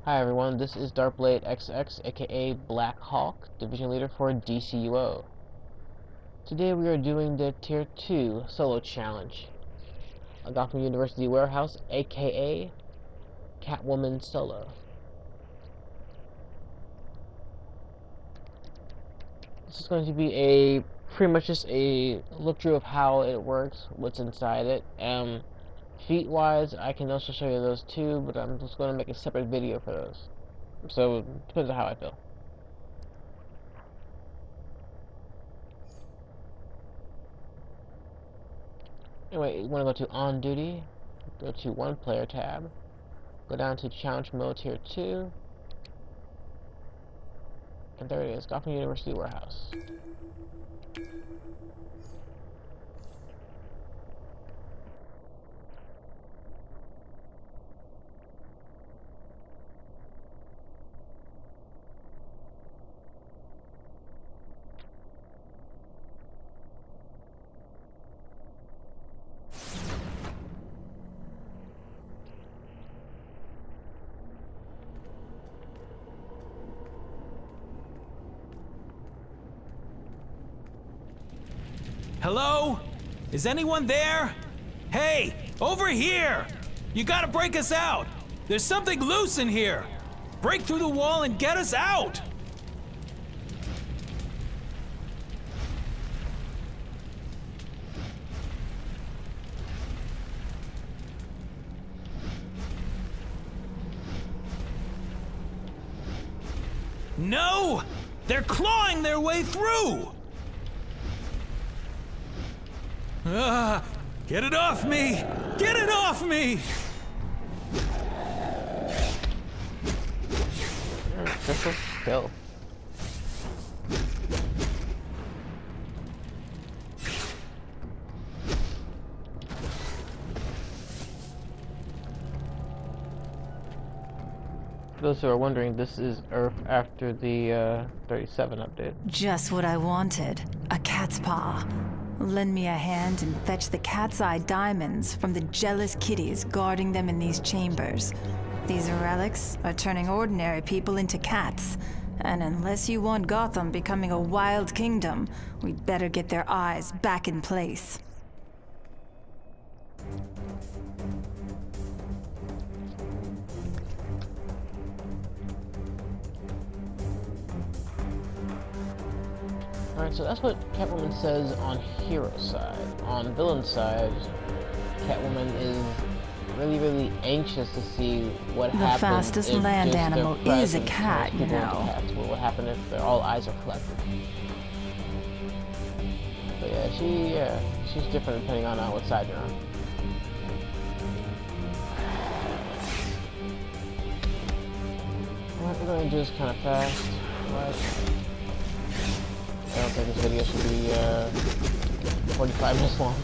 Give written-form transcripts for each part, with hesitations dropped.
Hi everyone, this is Darkblade XX, aka Black Hawk, Division Leader for DCUO. Today we are doing the Tier 2 Solo Challenge. A Gotham University Warehouse, aka Catwoman Solo. This is going to be pretty much just a look through of how it works, what's inside it. Feat wise, I can also show you those too, but I'm just going to make a separate video for those. So, it depends on how I feel. Anyway, you want to go to On Duty, go to One Player tab, go down to Challenge Mode Tier 2, and there it is, Gotham University Warehouse. Hello? Is anyone there? Hey, over here! You gotta break us out! There's something loose in here! Break through the wall and get us out! No! They're clawing their way through! Get it off me! Get it off me! Crystal, go. For those who are wondering, this is Earth after the 37 update. Just what I wanted. A cat's paw. Lend me a hand and fetch the cat's eye diamonds from the jealous kitties guarding them in these chambers. These relics are turning ordinary people into cats. And unless you want Gotham becoming a wild kingdom, we'd better get their eyes back in place. Alright, so that's what Catwoman says on hero side. On villain side, Catwoman is really anxious to see what happens. The fastest land animal is a cat, you know. What will happen if all eyes are collected? But yeah, she's different depending on what side you're on. What we're going to do is kind of fast. I don't think this video should be 45 minutes long.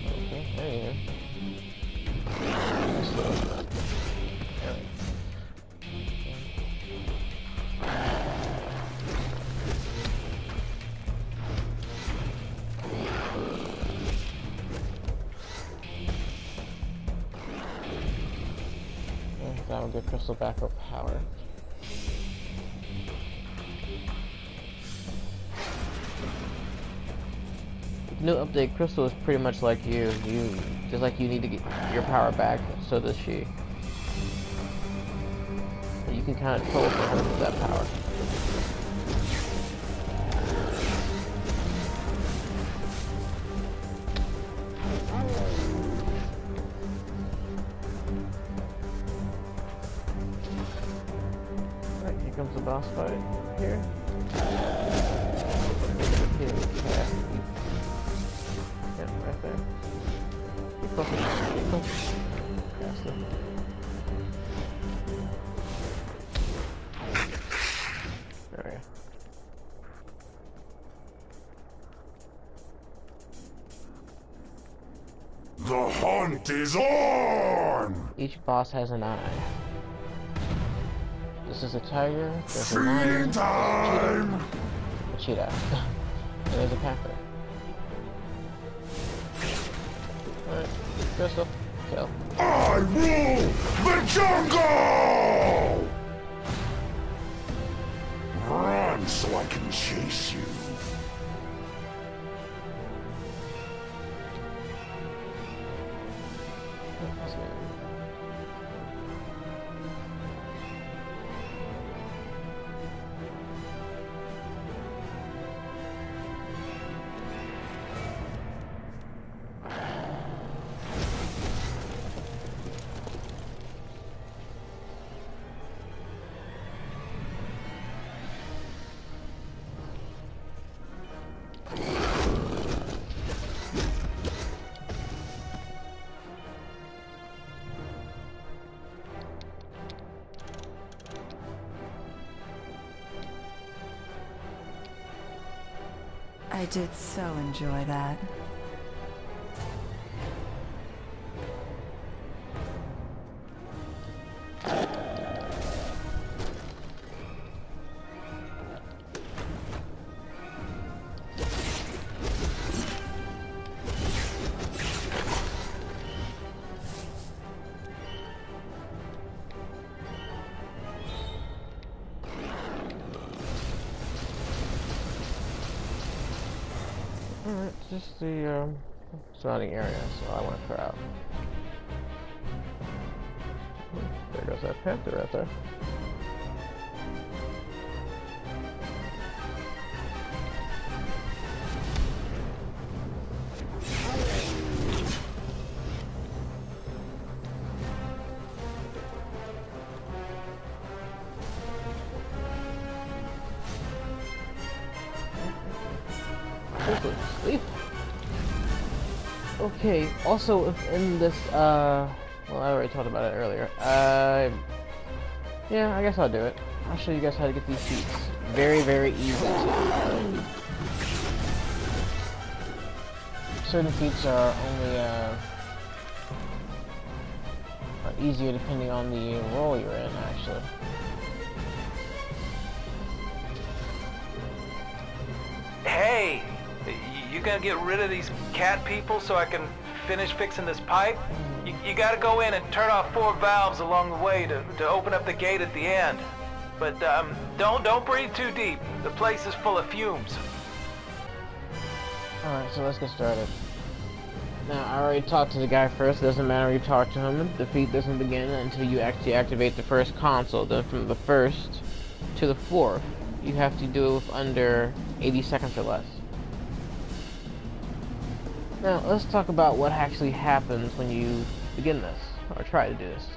Okay, there you go. That will give Crystal backup power. With the new update, Crystal is pretty much like you. Just like you need to get your power back, so does she. But you can kind of control her with that power. Here comes the boss fight here. Yeah, right there. Keep closer. Keep closer. Faster. There we go. The assault is on! Each boss has an eye. This is a tiger, there's a lion, Feeding there's time! a cheetah, and there's a panther. Alright, crystal, kill. I rule the jungle! Run so I can chase you. I did so enjoy that. Alright, just the surrounding area, so I want to clear out. There goes that panther right there. Sleep. Okay, also in this, well, I already talked about it earlier. Yeah, I guess I'll do it. I'll show you guys how to get these feats. Very, very easy too. Certain feats are only, are easier depending on the role you're in, actually. Hey! You gonna get rid of these cat people so I can finish fixing this pipe? You gotta go in and turn off 4 valves along the way to open up the gate at the end. But don't breathe too deep. The place is full of fumes. Alright, so let's get started. Now, I already talked to the guy first. It doesn't matter who you talk to him. The feat doesn't begin until you actually activate the first console. Then from the 1st to the 4th, you have to do it with under 80 seconds or less. Now, let's talk about what actually happens when you begin this, or try to do this.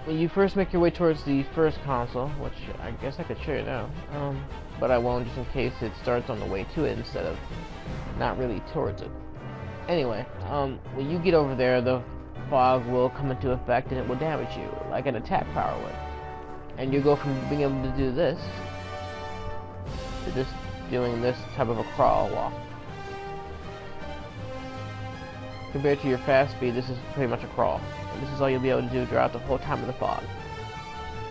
When you first make your way towards the first console, which I guess I could show you now, but I won't just in case it starts on the way to it instead of not really towards it. Anyway, when you get over there, the fog will come into effect and it will damage you, like an attack power would. And you go from being able to do this, to just doing this type of a crawl walk. Compared to your fast speed, this is pretty much a crawl. And this is all you'll be able to do throughout the whole time of the fog.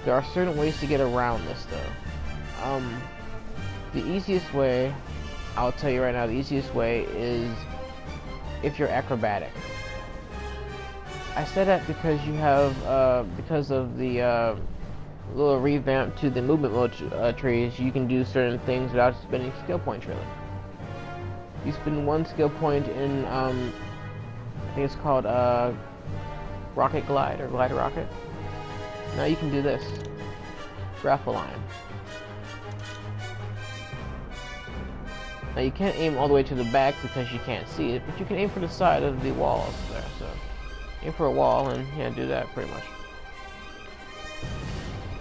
There are certain ways to get around this though. The easiest way, I'll tell you right now, the easiest way is if you're acrobatic. I said that because you have, because of the little revamp to the movement mode trees, you can do certain things without spending skill points really. You spend 1 skill point in, I think it's called Rocket Glide or Glide Rocket. Now you can do this. Grapple line. Now you can't aim all the way to the back because you can't see it, but you can aim for the side of the walls there. So aim for a wall and yeah, do that pretty much.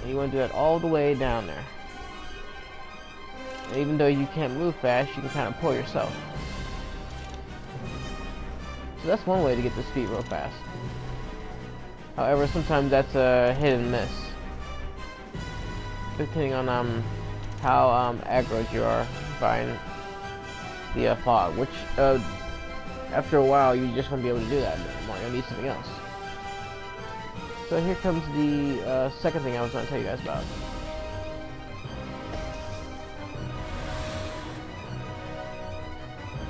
And you want to do that all the way down there. And even though you can't move fast, you can kind of pull yourself. So that's one way to get this feat real fast. However, sometimes that's a hit and miss, depending on how aggroed you are by the fog. Which after a while, you just won't be able to do that anymore. You'll need something else. So here comes the second thing I was going to tell you guys about.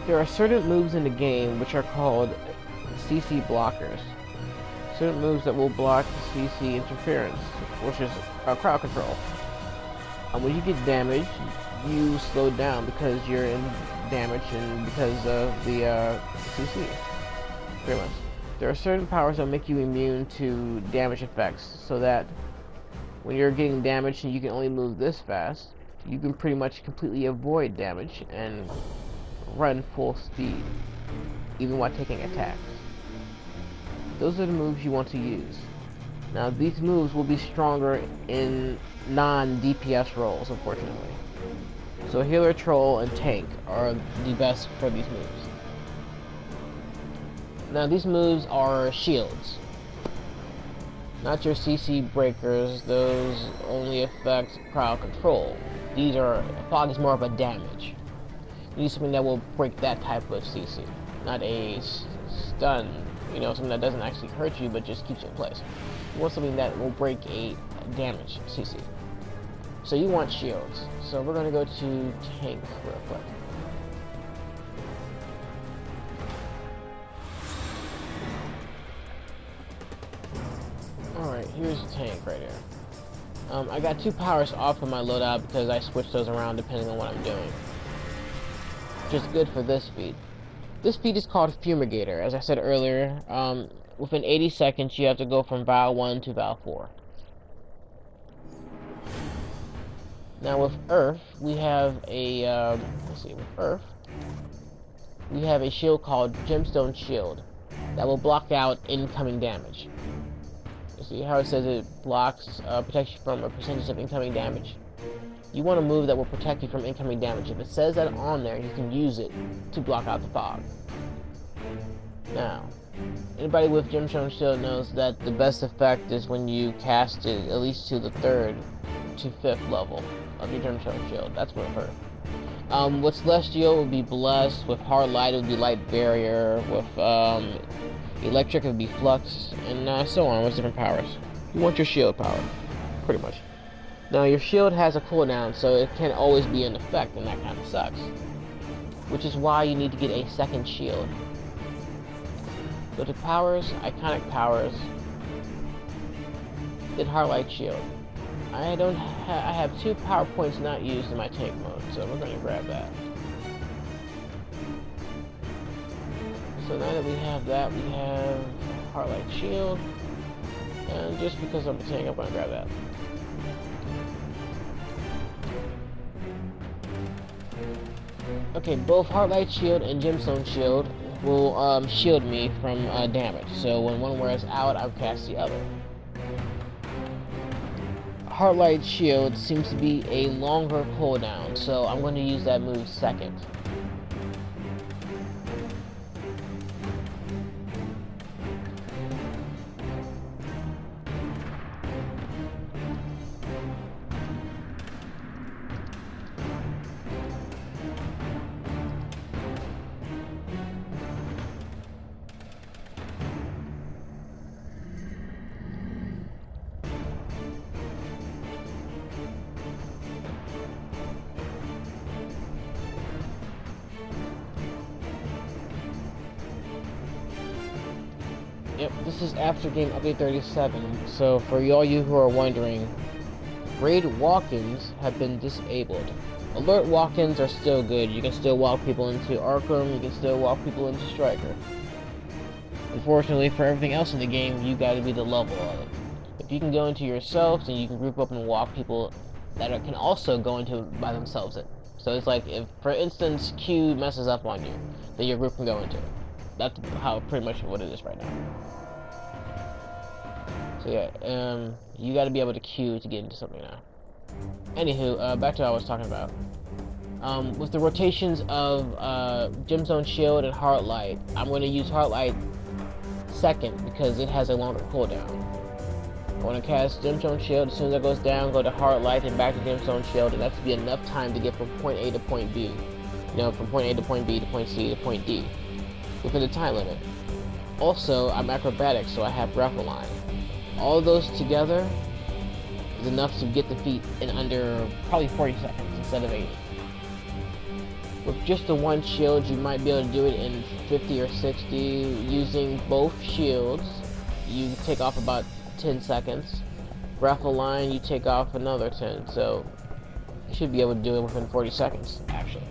There are certain moves in the game which are called CC blockers. Certain moves that will block CC interference, which is crowd control. When you get damaged, you slow down because you're in damage and because of the CC. Pretty much. There are certain powers that make you immune to damage effects, so that when you're getting damaged and you can only move this fast, you can pretty much completely avoid damage and run full speed, even while taking attacks. Those are the moves you want to use. Now, these moves will be stronger in non-DPS roles, unfortunately. So healer, troll, and tank are the best for these moves. Now, these moves are shields, not your CC breakers. Those only affect crowd control. Fog is more of a damage. You need something that will break that type of CC, not a stun, you know, something that doesn't actually hurt you but just keeps you in place. You want something that will break a damage CC. So you want shields. So we're going to go to tank real quick. Alright, here's the tank right here. I got 2 powers off of my loadout because I switched those around depending on what I'm doing, which is good for this speed. This speed is called Fumigator. As I said earlier, within 80 seconds you have to go from Val 1 to Val 4. Now with Earth, we have a, we have a shield called Gemstone Shield that will block out incoming damage. You see how it says it blocks, protects you from a percentage of incoming damage? You want a move that will protect you from incoming damage. If it says that on there, you can use it to block out the fog. Now, anybody with Gemstone Shield knows that the best effect is when you cast it at least to the 3rd to 5th level of your Gemstone Shield. That's what it hurt. With Celestial, it would be Blessed. With Hard Light, it would be Light Barrier. With Electric, it would be Flux, and so on with different powers. You want your shield power, pretty much. Now, your shield has a cooldown, so it can't always be in effect, and that kind of sucks. Which is why you need to get a second shield. Go to powers, iconic powers, get Heartlight Shield. I have 2 power points not used in my tank mode, so we're going to grab that. So now that we have that, we have Heartlight Shield, and just because I'm a tank, I'm going to grab that. Okay, both Heartlight Shield and Gemstone Shield will shield me from damage, so when one wears out, I'll cast the other. Heartlight Shield seems to be a longer cooldown, so I'm going to use that move second. Yep, this is after game update 37, so for all you who are wondering, raid walk-ins have been disabled. Alert walk-ins are still good. You can still walk people into Arkham, you can still walk people into Striker. Unfortunately, for everything else in the game, you gotta be the level of it. If you can go into yourself, then you can group up and walk people that can also go into by themselves. So it's like, if, for instance, Q messes up on you, then your group can go into it. That's how pretty much what it is right now. So yeah, you got to be able to queue to get into something now. Anywho, back to what I was talking about. With the rotations of Gemstone Shield and Heartlight, I'm going to use Heartlight second because it has a longer cooldown. I want to cast Gemstone Shield. As soon as it goes down, go to Heartlight and back to Gemstone Shield, and that's to be enough time to get from point A to point B. You know, from point A to point B to point C to point D. within the time limit. Also, I'm acrobatic, so I have grapple line. All those together is enough to get the feat in under probably 40 seconds instead of 80. With just the one shield, you might be able to do it in 50 or 60. Using both shields, you take off about 10 seconds. Grapple line, you take off another 10, so you should be able to do it within 40 seconds, actually.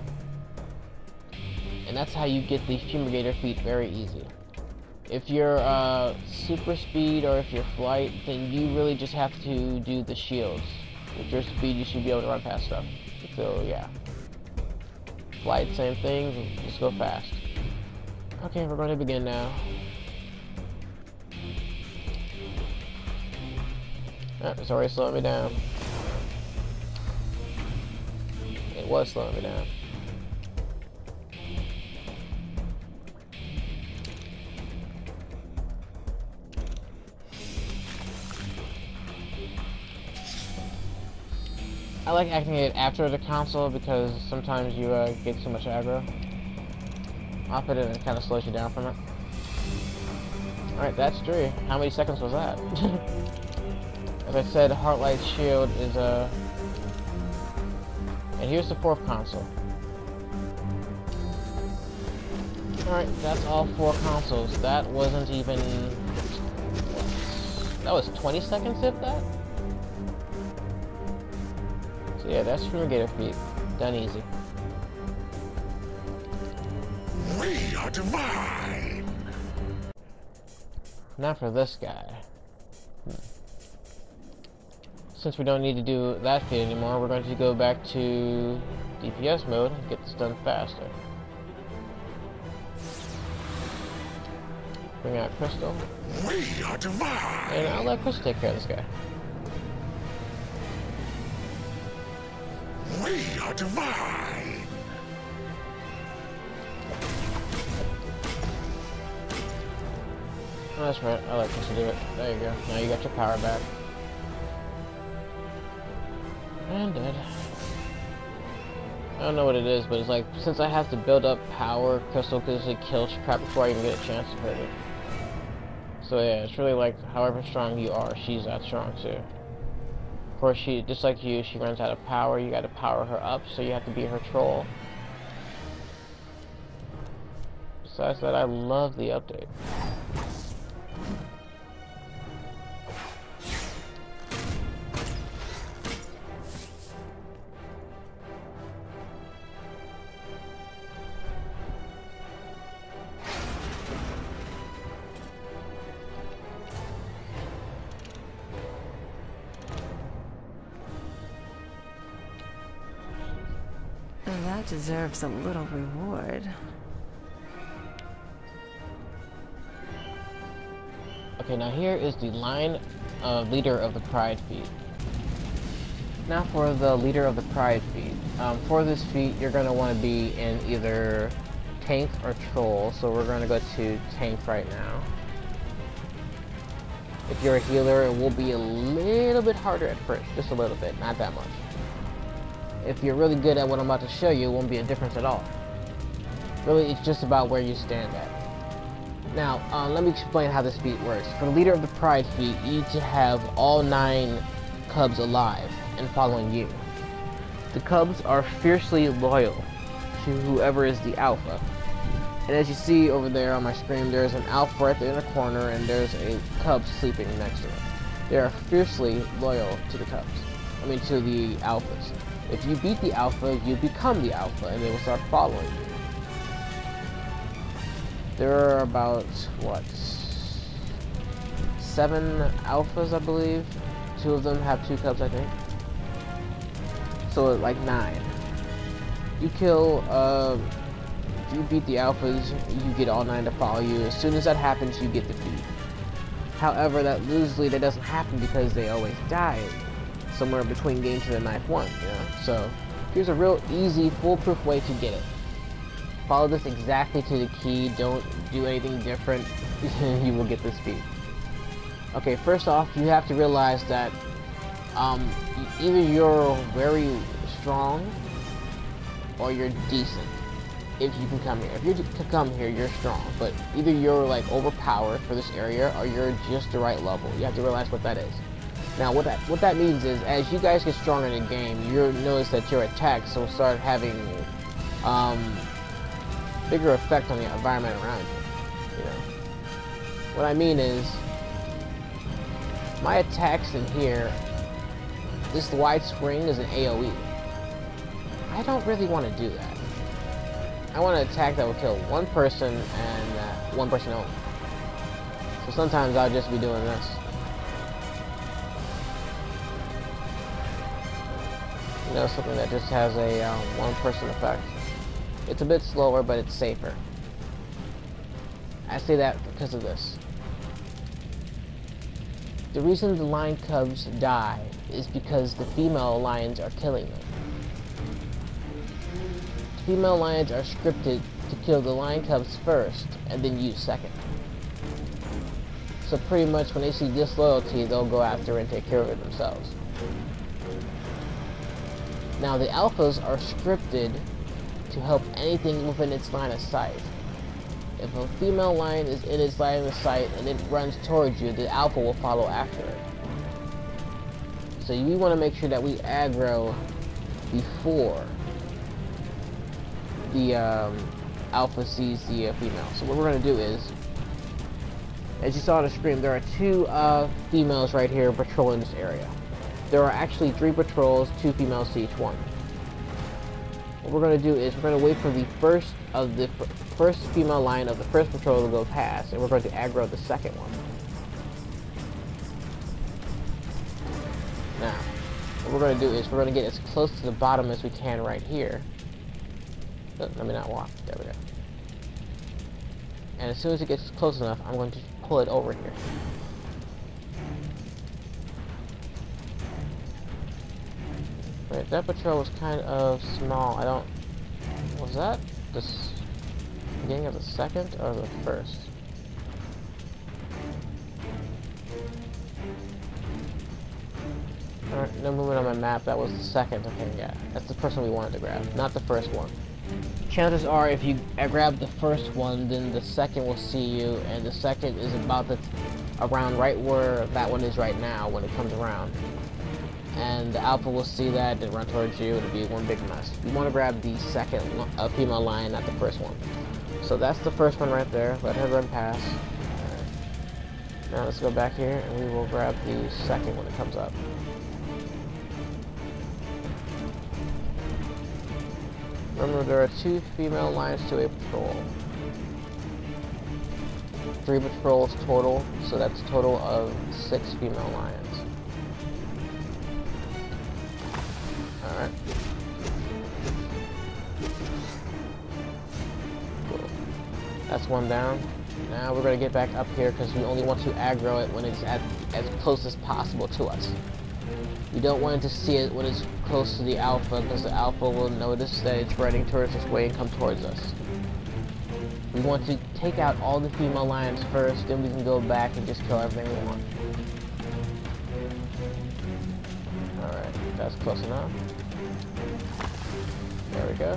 And that's how you get the Fumigator feat very easy. If you're super speed or if you're flight, then you really just have to do the shields. With your speed, you should be able to run past stuff. So yeah. Flight, same thing, just go fast. Okay, we're going to begin now. It's already slowing me down. It was slowing me down. I like activating it after the console because sometimes you get too much aggro off it and it kind of slows you down from it. Alright, that's 3. How many seconds was that? As I said, Heartlight Shield is and here's the 4th console. Alright, that's all 4 consoles. That wasn't even... That was 20 seconds, if that? So yeah, that's Fumigator feat. Done easy. We are divine. Now for this guy. Since we don't need to do that feat anymore, we're going to go back to DPS mode and get this done faster. Bring out Crystal. We are divine. And I'll let Crystal take care of this guy. We are divine. Oh, that's right. I like Crystal do it. There you go. Now you got your power back. And dead. I don't know what it is, but it's like, since I have to build up power, Crystal gives it kills crap before I even get a chance to hurt it. So yeah, it's really like, however strong you are, she's that strong too. Of course, she, just like you, she runs out of power. You gotta power her up, so you have to be her troll. Besides that, I love the update. That deserves a little reward. Okay, now here is the line of Leader of the Pride feat. Now for the Leader of the Pride feat. For this feat, you're going to want to be in either Tank or Troll, so we're going to go to Tank right now. If you're a healer, it will be a little bit harder at first, just a little bit, not that much. If you're really good at what I'm about to show you, it won't be a difference at all. Really, it's just about where you stand at. Now, let me explain how this feat works. For the Leader of the Pride feat, you need to have all 9 cubs alive and following you. The cubs are fiercely loyal to whoever is the alpha. And as you see over there on my screen, there's an alpha right there in the corner, and there's a cub sleeping next to it. They are fiercely loyal to the cubs. I mean, to the alphas. If you beat the alpha, you become the alpha, and they will start following you. There are about, what, 7 alphas, I believe. 2 of them have 2 cubs, I think. So, like 9. You kill, if you beat the alphas, you get all 9 to follow you. As soon as that happens, you get the feat. However, that usually that doesn't happen because they always die somewhere between game to the 9th one, you know? So, here's a real easy, foolproof way to get it. Follow this exactly to the key, don't do anything different, you will get this feat. Okay, first off, you have to realize that either you're very strong or you're decent. if you can come here. If you can come here, you're strong, but either you're like overpowered for this area or you're just the right level. You have to realize what that is. Now what that means is, as you guys get stronger in the game, you'll notice that your attacks will start having bigger effect on the environment around you. You know, what I mean is, my attacks in here, this wide swing is an AOE. I don't really want to do that. I want an attack that will kill one person and one person only. So sometimes I'll just be doing this. You know, something that just has a one person effect. It's a bit slower, but it's safer. I say that because of this. The reason the lion cubs die is because the female lions are killing them. Female lions are scripted to kill the lion cubs first, and then you second. So pretty much when they see disloyalty, they'll go after and take care of it themselves. Now the alphas are scripted to help anything within its line of sight. If a female lion is in its line of sight and it runs towards you, the alpha will follow after it. So we want to make sure that we aggro before the alpha sees the female. So what we're going to do is, as you saw on the screen, there are two females right here patrolling this area. There are actually 3 patrols, 2 females to each one. What we're going to do is we're going to wait for the first female lion of the first patrol to go past, and we're going to aggro the second one. Now, what we're going to do is we're going to get as close to the bottom as we can right here. Let me not walk. There we go. And as soon as it gets close enough, I'm going to pull it over here. Right, that patrol was kind of small. Was that the beginning of the second or the first? Alright, no movement on my map. That was the second. Okay, yeah. That's the person we wanted to grab, not the first one. Chances are, if you grab the first one, then the second will see you, and the second is about around right where that one is right now when it comes around. And the alpha will see that and run towards you. It'll be one big mess. You want to grab the second female lion, not the first one. So that's the first one right there. Let her run past. Alright. Now let's go back here and we will grab the second when it comes up. Remember, there are 2 female lions to a patrol. 3 patrols total, so that's a total of 6 female lions. Alright. Cool. That's one down. Now we're going to get back up here because we only want to aggro it when it's as close as possible to us. We don't want to see it when it's close to the alpha, because the alpha will notice that it's running towards this way and come towards us. We want to take out all the female lions first, then we can go back and just kill everything we want. Alright, that's close enough. There we go.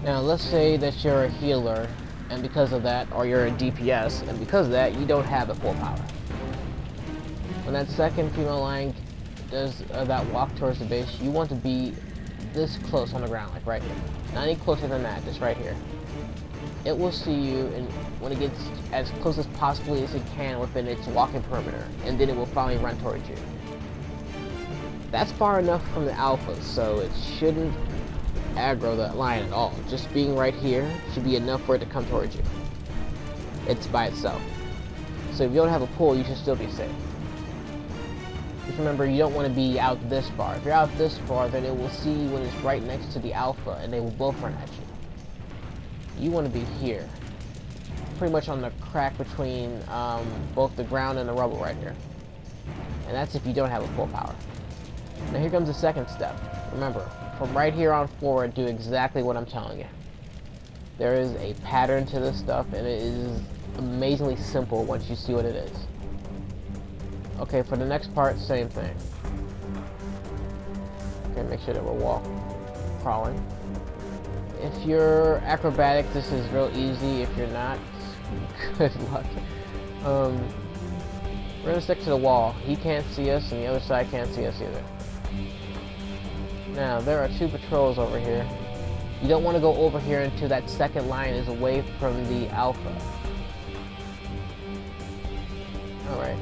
Now let's say that you're a healer, and because of that, or you're a DPS, and because of that, you don't have a full power. When that second female lion does that walk towards the base, you want to be this close on the ground, like right here. Not any closer than that, just right here. It will see you, and when it gets as close as possibly as it can within its walking perimeter, and then it will finally run towards you. That's far enough from the alpha, so it shouldn't aggro that lion at all. Just being right here should be enough for it to come towards you. It's by itself. So if you don't have a pull, you should still be safe. Just remember, you don't want to be out this far. If you're out this far, then it will see you when it's right next to the alpha, and they will both run at you. You want to be here. Pretty much on the crack between both the ground and the rubble right here. And that's if you don't have a full power. Now here comes the second step. Remember, from right here on forward, do exactly what I'm telling you. There is a pattern to this stuff, and it is amazingly simple once you see what it is. Okay, for the next part, same thing. Okay, make sure that we're crawling. If you're acrobatic, this is real easy. If you're not, good luck. We're gonna stick to the wall. He can't see us, and the other side can't see us either. Now, there are 2 patrols over here. You don't want to go over here until that second line is away from the Alpha. Alright.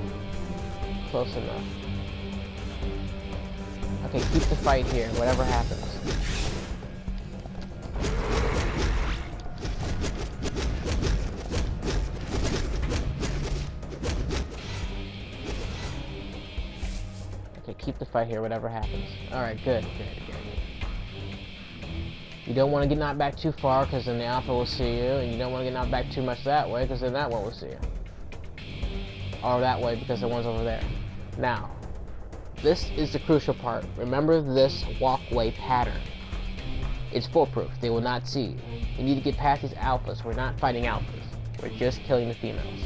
Close enough. Okay, keep the fight here, whatever happens. Keep the fight here, whatever happens. Alright, good. You don't want to get knocked back too far, because then the Alpha will see you, and you don't want to get knocked back too much that way, because then that one will see you. Or that way, because the one's over there. Now, this is the crucial part. Remember this walkway pattern. It's foolproof. They will not see you. You need to get past these Alphas. We're not fighting Alphas. We're just killing the females.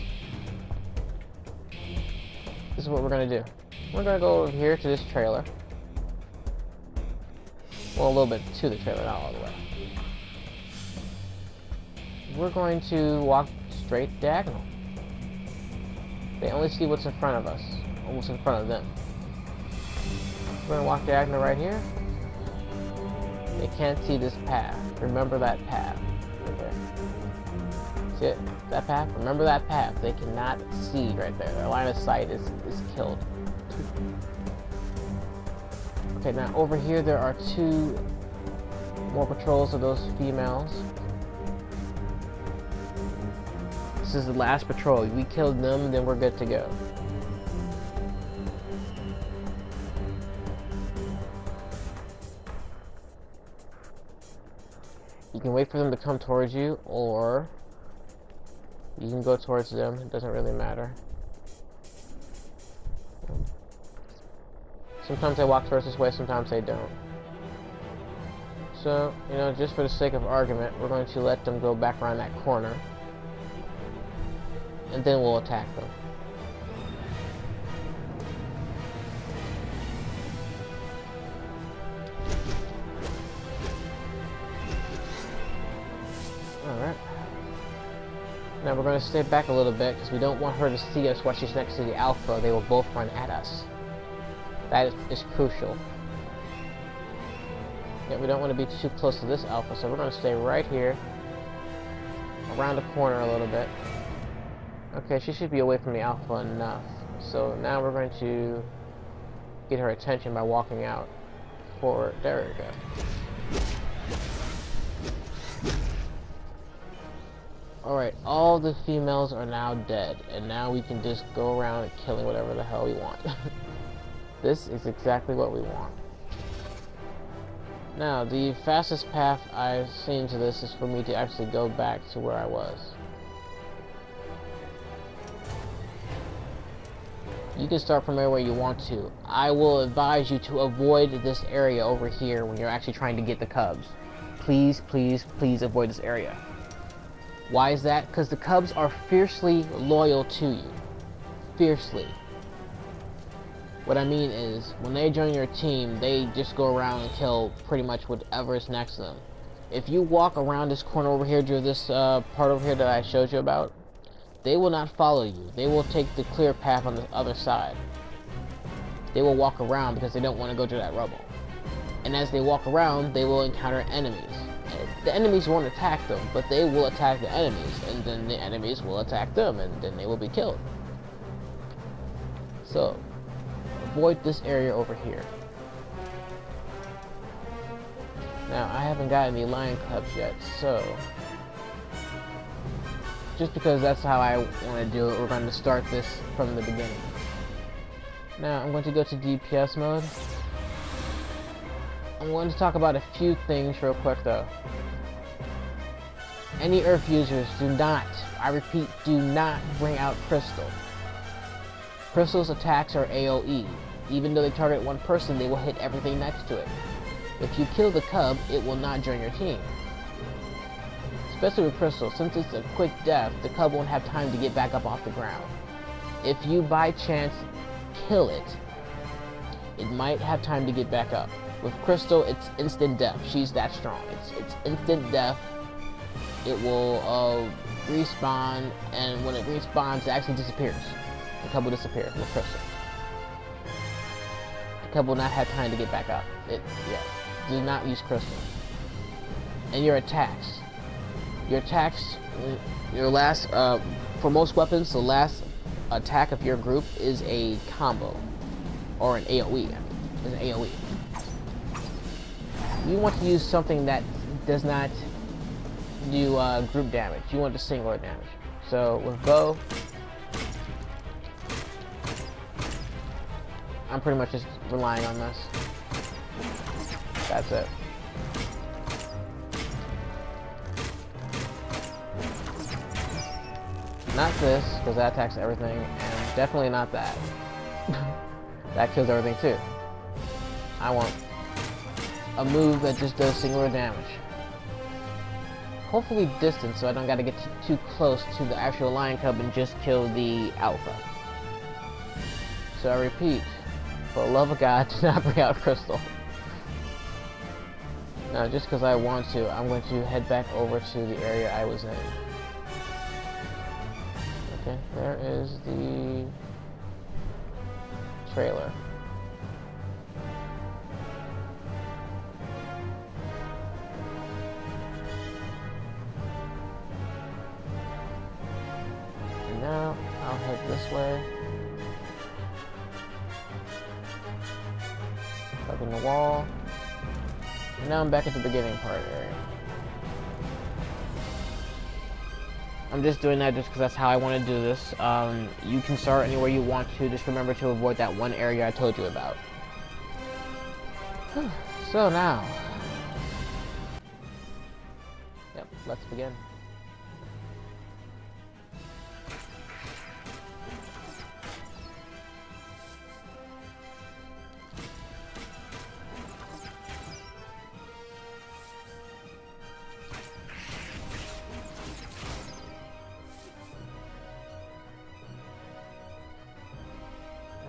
This is what we're going to do. We're gonna go over here to this trailer. Well, a little bit to the trailer, not all the way. We're going to walk straight diagonal. They only see what's in front of us, almost in front of them. We're gonna walk diagonal right here. They can't see this path. Remember that path. Okay. See it? That path? Remember that path. They cannot see right there. Their line of sight is killed. Okay, now over here there are 2 more patrols of those females. This is the last patrol. We killed them, then we're good to go. You can wait for them to come towards you, or you can go towards them. It doesn't really matter. Sometimes they walk towards this way, sometimes they don't. So, you know, just for the sake of argument, we're going to let them go back around that corner. And then we'll attack them. Alright. Now we're going to stay back a little bit, because we don't want her to see us while she's next to the Alpha. They will both run at us. That is crucial. Yeah, we don't want to be too close to this Alpha, so we're going to stay right here, around the corner a little bit. Okay, she should be away from the Alpha enough. So now we're going to get her attention by walking out forward. There we go. Alright, all the females are now dead, and now we can just go around and killing whatever the hell we want. This is exactly what we want. Now, the fastest path I've seen to this is for me to actually go back to where I was. You can start from anywhere you want to. I will advise you to avoid this area over here when you're actually trying to get the cubs. Please, please, please avoid this area. Why is that? Because the cubs are fiercely loyal to you. Fiercely. What I mean is, when they join your team, they just go around and kill pretty much whatever is next to them. If you walk around this corner over here to this part over here that I showed you about, they will not follow you. They will take the clear path on the other side. They will walk around because they don't want to go to that rubble. And as they walk around, they will encounter enemies. The enemies won't attack them, but they will attack the enemies, and then the enemies will attack them, and then they will be killed. So, avoid this area over here. Now, I haven't got any lion cubs yet, so just because that's how I want to do it, we're going to start this from the beginning. Now, I'm going to go to DPS mode. I'm going to talk about a few things real quick though. Any Earth users, do not, I repeat, do not bring out Crystal. Crystal's attacks are AoE. Even though they target one person, they will hit everything next to it. If you kill the cub, it will not join your team. Especially with Crystal, since it's a quick death, the cub won't have time to get back up off the ground. If you by chance kill it, it might have time to get back up. With Crystal, it's instant death. She's that strong. It's instant death. It will respawn, and when it respawns, it actually disappears. The cub will disappear with Crystal. The cub will not have time to get back up. Do not use Crystal. And your attacks. Your last, for most weapons, the last attack of your group is a combo. Or an AoE. It's an AoE. You want to use something that does not do group damage. You want the singular damage. So with bow, I'm pretty much just relying on this. That's it. Not this, because that attacks everything, and definitely not that. That kills everything too. I want a move that just does singular damage. Hopefully distance, so I don't gotta get too close to the actual lion cub and just kill the alpha. So I repeat, for the love of God, do not bring out Crystal. Now, just because I want to, I'm going to head back over to the area I was in. Okay, there is the trailer. And now, I'll head this way. Up in the wall. And now I'm back at the beginning part area. I'm just doing that just because that's how I want to do this. You can start anywhere you want to. Just remember to avoid that one area I told you about. So now. Yep, let's begin.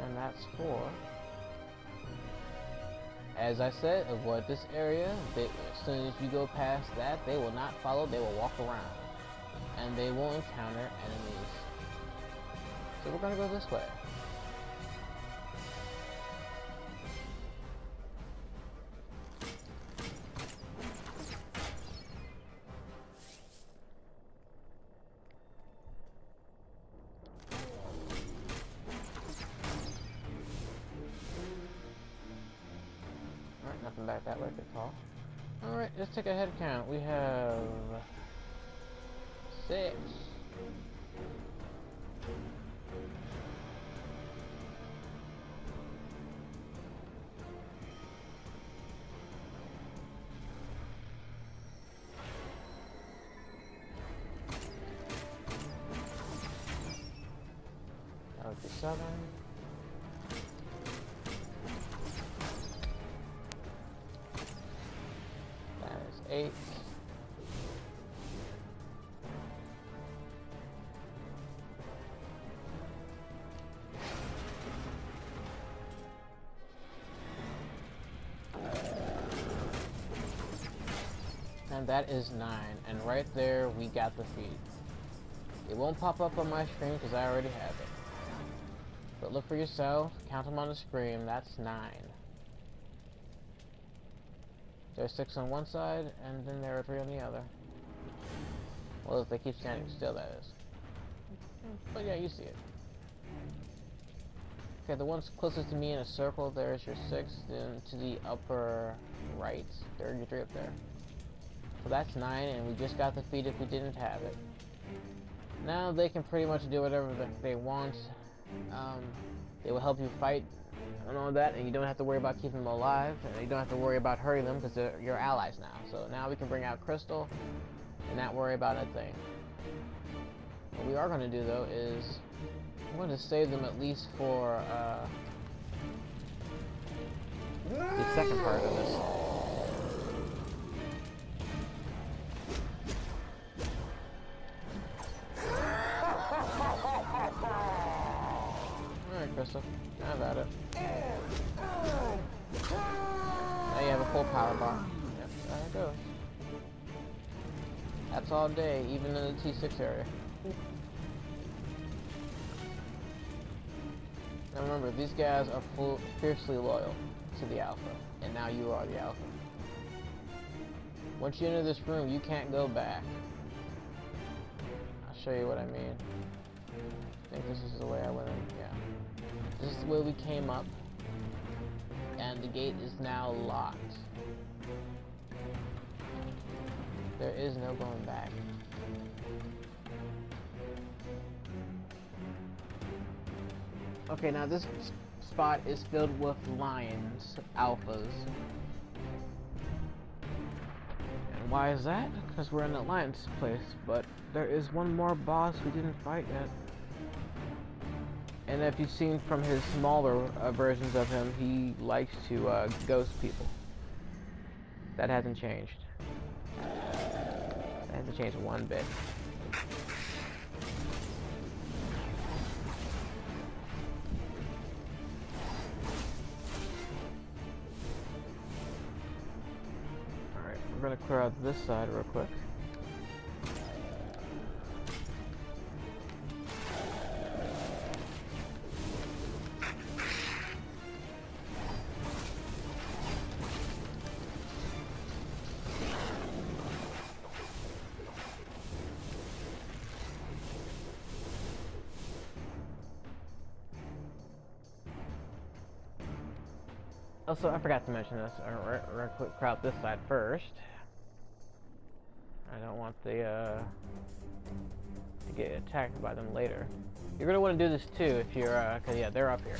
And that's for, as I said, avoid this area. As soon as you go past that, they will not follow, they will walk around. And they will encounter enemies. So we're gonna go this way. Nothing back that way, good call. Alright, let's take a head count. We have 6. That would be 7. That is 8. And that is 9. And right there, we got the feed. It won't pop up on my screen because I already have it. But look for yourself, count them on the screen, that's 9. There's 6 on one side, and then there are 3 on the other. Well, if they keep standing still, that is. But yeah, you see it. Okay, the ones closest to me in a circle, there's your 6, then to the upper right, there's your 3 up there. So that's 9, and we just got the feed if we didn't have it. Now they can pretty much do whatever they want. They will help you fight and all that, and you don't have to worry about keeping them alive, and you don't have to worry about hurting them because they're your allies now. So now we can bring out Crystal and not worry about a thing. What we are going to do though is I'm going to save them at least for the second part of this. Alright, Crystal, have at it. Now you have a full power bar. Yep, there it goes. That's all day, even in the T6 area. Now remember, these guys are fiercely loyal to the Alpha, and now you are the Alpha. Once you enter this room, you can't go back. I'll show you what I mean. I think this is the way I went in, yeah. This is the way we came up, and the gate is now locked. There is no going back. Okay, now this spot is filled with lions, alphas. And why is that? Because we're in the lion's place, but there is one more boss we didn't fight yet. And if you've seen from his smaller versions of him, he likes to ghost people. That hasn't changed. That hasn't changed one bit. Alright, we're gonna clear out this side real quick. Also, I forgot to mention this. We're gonna clear out this side first. I don't want the to get attacked by them later. You're gonna want to do this too if you're, cause yeah, they're up here.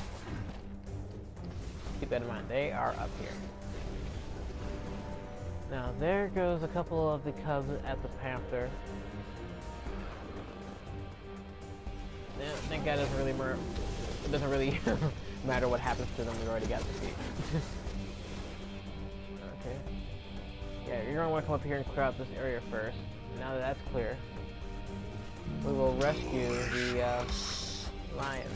Keep that in mind. They are up here. Now there goes a couple of the cubs at the Panther. Yeah, that guy doesn't really it doesn't really matter what happens to them. We already got the feet. Okay. Yeah, you're gonna want to come up here and clear out this area first. Now that that's clear, we will rescue the lion.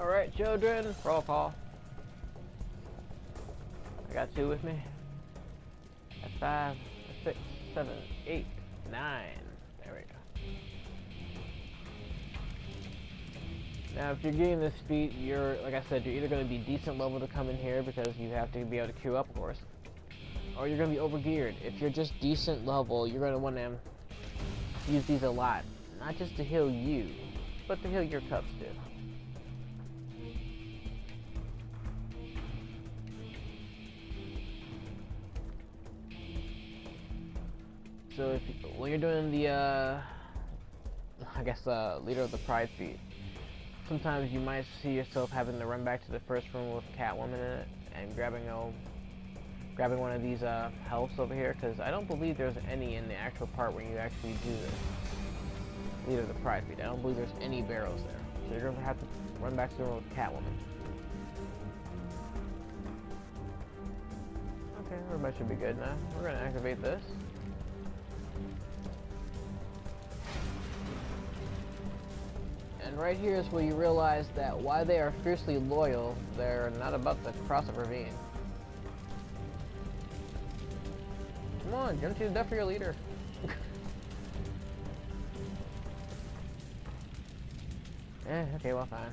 All right, children, roll call. I got 2 with me. That's 5, 6, 7, 8, 9. There we go. Now, if you're getting this feat, you're, like I said, you're either going to be decent level to come in here because you have to be able to queue up, of course, or you're going to be overgeared. If you're just decent level, you're going to want to use these a lot, not just to heal you, but to heal your cubs too. So if when you're doing the, I guess, leader of the pride feat, sometimes you might see yourself having to run back to the first room with Catwoman in it and grabbing one of these healths over here, because I don't believe there's any in the actual part where you actually do this leader of the pride feat. I don't believe there's any barrels there, so you're gonna have to run back to the room with Catwoman. Okay, everybody should be good now. We're gonna activate this. And right here is where you realize that while they are fiercely loyal, they're not about to cross a ravine. Come on, jump to the death for your leader. Okay, well, fine.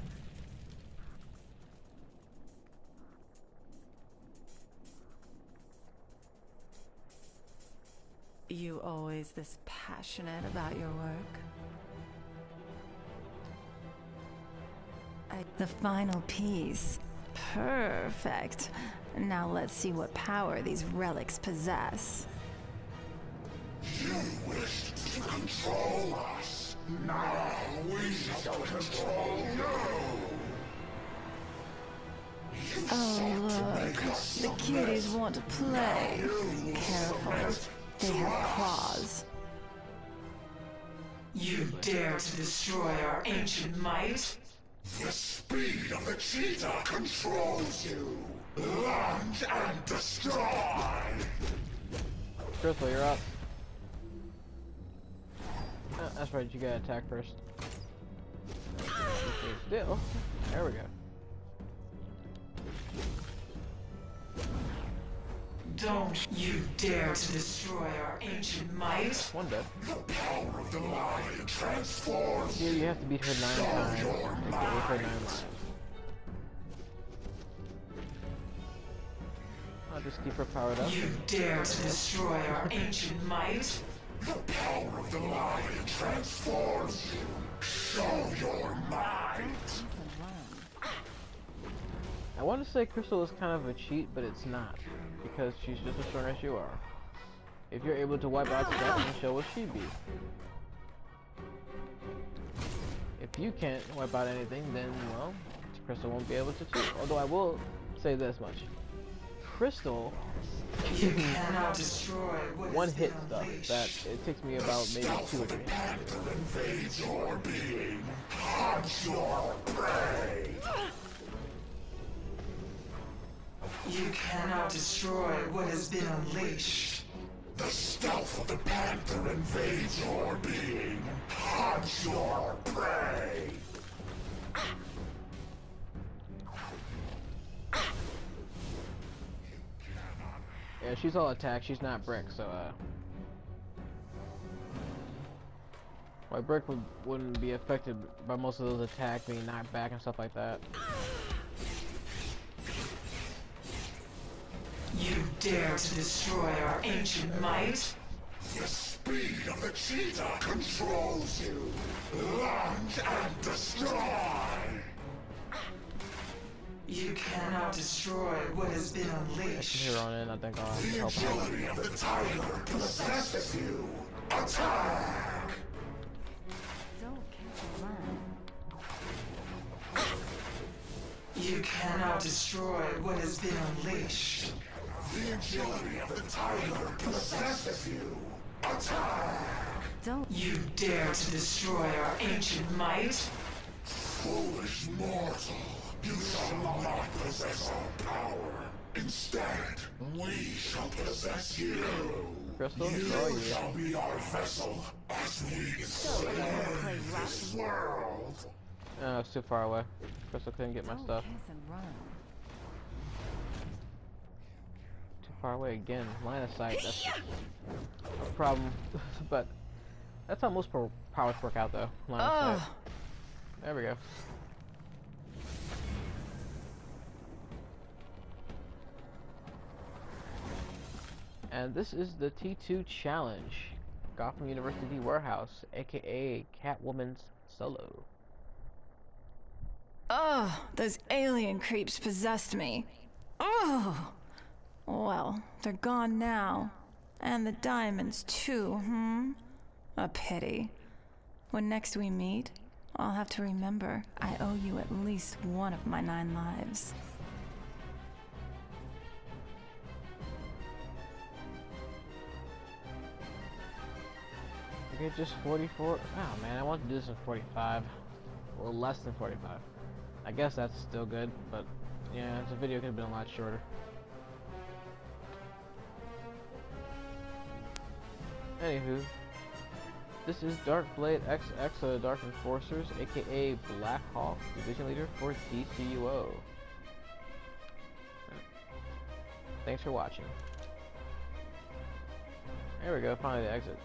You always this passionate about your work? The final piece. Perfect. Now let's see what power these relics possess. You wished to control us. Now we shall control you. You Oh, look. The cuties want to play. Careful. They have claws. You dare to destroy our ancient might? The speed of the cheetah controls you. Launch and destroy. Crystal, you're up. That's right, you gotta attack first. Okay, still. There we go. Don't you dare to destroy our ancient might. One dead. The power of the lion transforms Here you have to beat her 9 times. Okay, with her 9 lives. I'll just keep her powered up. You dare to destroy our ancient might. The power of the lion transforms you. Show your might. I want to say Crystal is kind of a cheat, but it's not. Because she's just as strong as you are. If you're able to wipe out stuff, then so will she be. If you can't wipe out anything, then, well, Crystal won't be able to too. Although I will say this much. Crystal You cannot destroy what one has hit been stuff unleashed. that it takes me about maybe 2 or 3 hits. Invades your being. Hunt your prey. You cannot destroy what has been unleashed. The stealth of the panther invades your being. Hunt your prey. Yeah, she's all attack, she's not brick, so my brick wouldn't be affected by most of those attacks being knocked back and stuff like that. You dare to destroy our ancient might? The speed of the cheetah controls you. Launch and destroy. You cannot destroy what has been From unleashed. here on in, I think I'll have to The help out. agility of the tiger possesses you. Attack. Don't catch a run. You cannot destroy what has been unleashed. The agility of the tiger possesses you. Attack. Don't. You dare to destroy our ancient might? Foolish mortal. You shall not possess our power. Instead, we shall possess you. Crystal, You where are you? shall be our vessel as we enslave this world. It's too far away. Crystal couldn't get my Don't stuff. kiss and run. Too far away again. Line of sight. That's a problem. But that's how most powers work out, though. Line of sight. There we go. And this is the T2 challenge. Gotham University Warehouse, aka Catwoman's solo. Oh, those alien creeps possessed me. Oh! Well, they're gone now. And the diamonds, too, A pity. When next we meet, I'll have to remember I owe you at least one of my 9 lives. Okay, just 44. Oh man, I want to do this in 45. Or less than 45. I guess that's still good, but yeah, the video could have been a lot shorter. Anywho, this is Darkblade XX Dark Enforcers, aka Black Hawk, Division Leader for DCUO. Thanks for watching. There we go, finally the exit.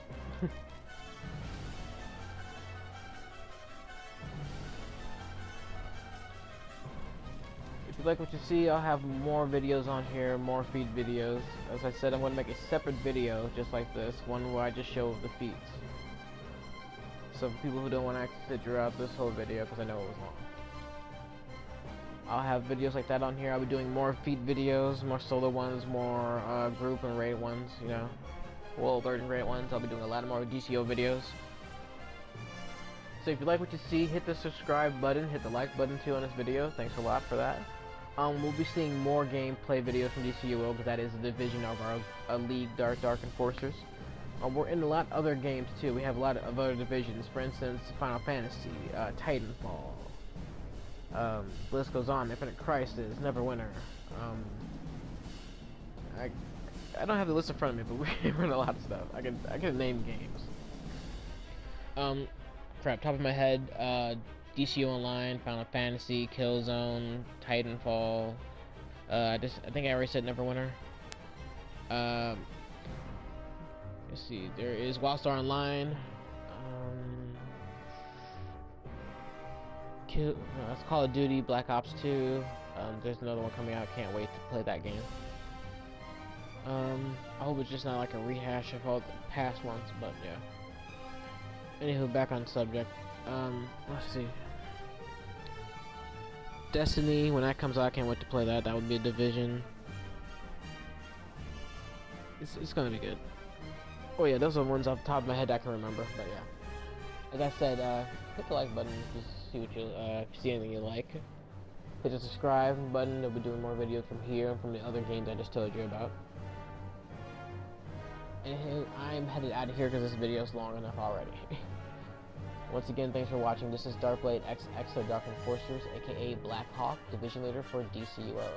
If you like what you see, I'll have more videos on here, more feed videos. As I said, I'm going to make a separate video just like this, one where I just show the feeds. So for people who don't want to sit throughout this whole video, because I know it was long. I'll have videos like that on here. I'll be doing more feed videos, more solo ones, more group and raid ones, you know. Well, alert and raid ones. I'll be doing a lot more DCO videos. So if you like what you see, hit the subscribe button, hit the like button too on this video. Thanks a lot for that. We'll be seeing more gameplay videos from DCUO, because that is a division of our league, Dark Enforcers. We're in a lot of other games too. We have a lot of other divisions. For instance, Final Fantasy, Titanfall. List goes on. Infinite Crisis, Neverwinter. I don't have the list in front of me, but we're in a lot of stuff. I can name games. Crap, top of my head, DCUO Online, Final Fantasy, Killzone, Titanfall. I think I already said Neverwinter. Let's see, there is Wildstar Online. That's Call of Duty, Black Ops 2. There's another one coming out. Can't wait to play that game. I hope it's just not like a rehash of all the past ones, but yeah. Anywho, back on subject. Let's see. Destiny, when that comes out, I can't wait to play that. That would be a Division. It's gonna be good. Oh yeah, those are the ones off the top of my head I can remember, but yeah. Like I said, hit the like button to see what you, if you see anything you like. Hit the subscribe button, I'll be doing more videos from here and from the other games I just told you about. And I'm headed out of here because this video is long enough already. Once again, thanks for watching. This is Darkblade XX of Dark Enforcers, aka Black Hawk, Division Leader for DCUO.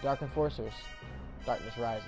Dark Enforcers, darkness rises.